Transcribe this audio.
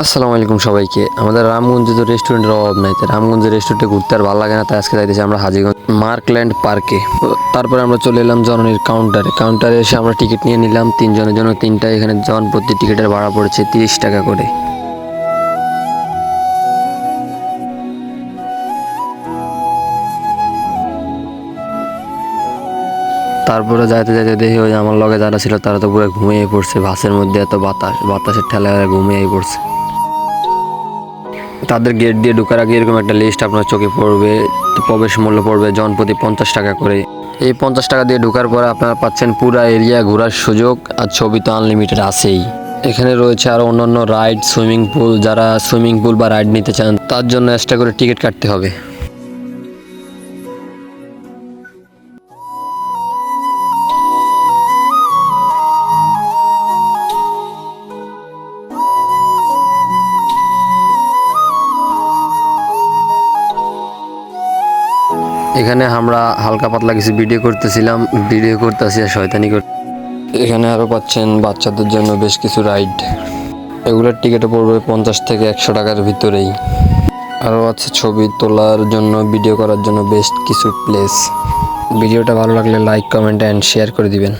আসসালামু আলাইকুম সবাইকে। আমাদের রামগঞ্জে তো রেস্টুরেন্টের অভাব নাই, তাই রামগঞ্জের রেস্টুরেন্টে ঘুরতে আর ভালো লাগে না, তাই আজকে যাইতেছি আমরা হাজীগঞ্জ মার্কল্যান্ড পার্কে। তারপরে আমরা চলে এলাম জননীর কাউন্টারে এসে আমরা টিকিট নিয়ে নিলাম তিনজনের জন্য তিনটা। এখানে জন প্রতি টিকিটের ভাড়া পড়েছে 30 টাকা করে। তারপরে যাইতে যাইতে দেখি ওই আমার লগে যারা ছিল তারা তো পুরো ঘুমিয়ে পড়ছে, বাসের মধ্যে এত বাতাসের ঠেলায় ঘুমিয়েই পড়ছে। তাদের গেট দিয়ে ঢোকার আগে এরকম একটা লিস্ট আপনার চোখে পড়বে, প্রবেশ মূল্য পড়বে জনপ্রতি 50 টাকা করে। এই 50 টাকা দিয়ে ঢোকার পরে আপনারা পাচ্ছেন পুরা এরিয়া ঘোরার সুযোগ, আর ছবি তো আনলিমিটেড আছেই। এখানে রয়েছে আরও অন্যান্য রাইড, সুইমিং পুল। যারা সুইমিং পুল বা রাইড নিতে চান তার জন্য এক্সট্রা করে টিকিট কাটতে হবে। এখানে আমরা হালকা পাতলা কিছু ভিডিও করতেছি আর শয়তানি করতে। এখানে আরও পাচ্ছেন বাচ্চাদের জন্য বেশ কিছু রাইড। এগুলোর টিকিটও পড়বে 50 থেকে 100 টাকার ভিতরেই। আরও আছে ছবি তোলার জন্য, ভিডিও করার জন্য বেশ কিছু প্লেস। ভিডিওটা ভালো লাগলে লাইক, কমেন্ট অ্যান্ড শেয়ার করে দিবেন।